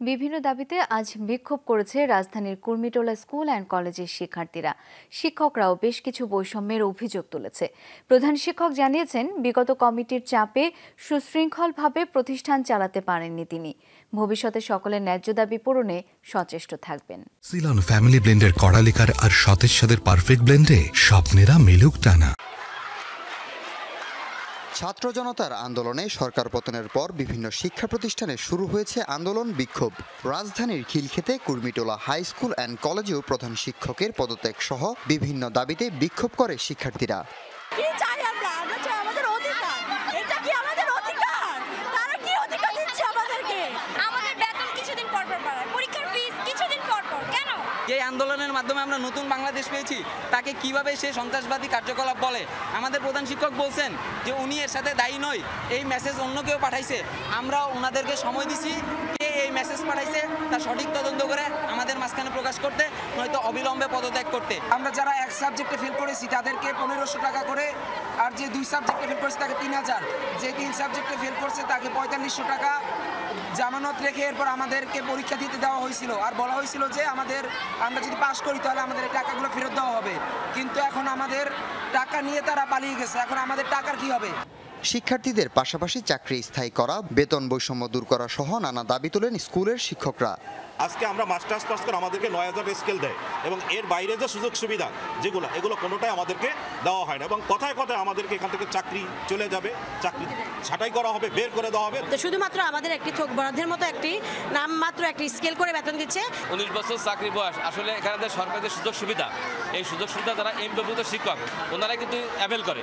বিভিন্ন দাবিতে আজ বিক্ষোভ করেছে রাজধানীর কুর্মিটোলা স্কুল অ্যান্ড কলেজের শিক্ষার্থীরা। শিক্ষকরাও বেশ কিছু বৈষম্যের অভিযোগ তুলেছে। প্রধান শিক্ষক জানিয়েছেন, বিগত কমিটির চাপে সুশৃঙ্খলভাবে প্রতিষ্ঠান চালাতে পারেননি তিনি। ভবিষ্যতে সকলের ন্যায্য দাবি পূরণে সচেষ্ট থাকবেন। সিলন ফ্যামিলি ব্লেন্ডের কড়ালিকার আর সতেজ স্বাদের পারফেক্ট ব্লেন্ডে স্বপ্নেরা মিলুক টানা। ছাত্র জনতার আন্দোলনে সরকার পতনের পর বিভিন্ন শিক্ষা প্রতিষ্ঠানে শুরু হয়েছে আন্দোলন বিক্ষোভ। রাজধানীর খিলক্ষেতে কুর্মিটোলা হাই স্কুল অ্যান্ড কলেজেও প্রধান শিক্ষকের পদত্যাগ সহ বিভিন্ন দাবিতে বিক্ষোভ করে শিক্ষার্থীরা। যে আন্দোলনের মাধ্যমে আমরা নতুন বাংলাদেশ পেয়েছি, তাকে কিভাবে সে সন্ত্রাসবাদী কার্যকলাপ বলে। আমাদের প্রধান শিক্ষক বলছেন যে উনি এর সাথে দায়ী নয়, এই মেসেজ অন্য কেউ পাঠাইছে। আমরা ওনাদেরকে সময় দিছি কে এই মেসেজ পাঠাইছে তা সঠিক তদন্ত করে আমাদের মাঝখানে প্রকাশ করতে, নয়তো অবিলম্বে পদত্যাগ করতে। আমরা যারা এক সাবজেক্টে ফেল করেছি তাদেরকে 1500 টাকা করে, আর যে 2 সাবজেক্টে ফেল করেছে তাকে 3000, যে 3 সাবজেক্টে ফেল করছে তাকে 4500 টাকা জামানত রেখে এরপর আমাদেরকে পরীক্ষা দিতে দেওয়া হয়েছিল। আর বলা হয়েছিল যে আমরা যদি পাশ করি তাহলে আমাদের এই টাকাগুলো ফেরত দেওয়া হবে। কিন্তু এখন আমাদের টাকা নিয়ে তারা পালিয়ে গেছে, এখন আমাদের টাকার কি হবে? শিক্ষার্থীদের পাশাপাশি চাকরি স্থায়ী করা, বেতন বৈষম্য দূর করা সহ নানা দাবি তোলেন স্কুলের শিক্ষকরা। আজকে আমরা মাস্টার্স পাস করে আমাদেরকে 9000 স্কেল দেয় এবং এর বাইরে যে সুযোগ সুবিধা এগুলো কোনোটাই আমাদেরকে দেওয়া হয় না এবং কথায় কথায় আমাদেরকে এখান থেকে চাকরি চলে যাবে, চাকরি ছাঁটাই করা হবে, বের করে দেওয়া হবে। তো শুধুমাত্র আমাদের একটি থোক বরাদ্দের মতো একটি নামমাত্র একটি স্কেল করে বেতন দিচ্ছে। 19 বছর চাকরি বয়স, আসলে এখানে যে সরকারের সুযোগ সুবিধা, এই সুযোগ সুবিধা যারা এমপিভুক্ত শিক্ষক ওনারা কিন্তু অ্যাভেল করে,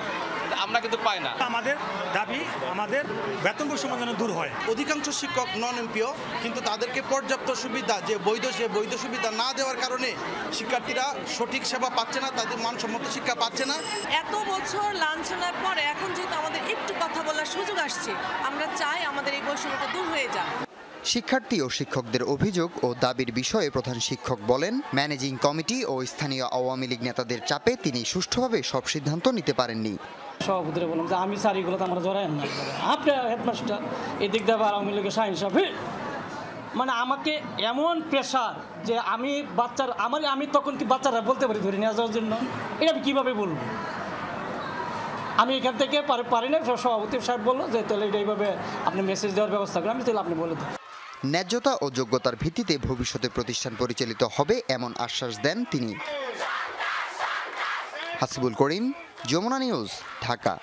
আমরা কিন্তু পাই না। আমাদের দাবি আমাদের বেতন বৈষম্য যেন দূর হয়। অধিকাংশ শিক্ষক নন এমপিও, কিন্তু তাদেরকে পর্যাপ্ত সুবিধা যে বৈধ সুবিধা না দেওয়ার কারণে শিক্ষার্থীরা সঠিক সেবা পাচ্ছে না, তাদের মানসম্মত শিক্ষা পাচ্ছে না। এত বছর লাঞ্ছনার পরে এখন যেহেতু আমাদের একটু কথা বলার সুযোগ আসছে, আমরা চাই আমাদের এই বৈষম্যটা দূর হয়ে যাক। শিক্ষার্থী ও শিক্ষকদের অভিযোগ ও দাবির বিষয়ে প্রধান শিক্ষক বলেন, ম্যানেজিং কমিটি ও স্থানীয় আওয়ামী লীগ নেতাদের চাপে তিনি সুষ্ঠুভাবে সব সিদ্ধান্ত নিতে পারেননি। সভাপতিরা বললাম যে আমি স্যার এগুলো তো আমরা জড়ায়েন না, আপনার হেডমাস্টার এদিক দিয়ে আওয়ামী লীগের শাহিন সাহেব, মানে আমাকে এমন প্রেশার যে আমি আমি তখন কি বাচ্চারা বলতে পারি ধরে নিয়ে যাওয়ার জন্য, এটা আমি কীভাবে বলবো? আমি এখান থেকে পারি না। সভাপতি সাহেব বললো যে তাহলে এইভাবে আপনি মেসেজ দেওয়ার ব্যবস্থা করেন। আমি তাহলে আপনি বলে দেন। ন্যায্যতা ও যোগ্যতার ভিত্তিতে ভবিষ্যতে প্রতিষ্ঠান পরিচালিত হবে এমন আশ্বাস দেন তিনি। হাসিবুল করিম, যমুনা নিউজ, ঢাকা।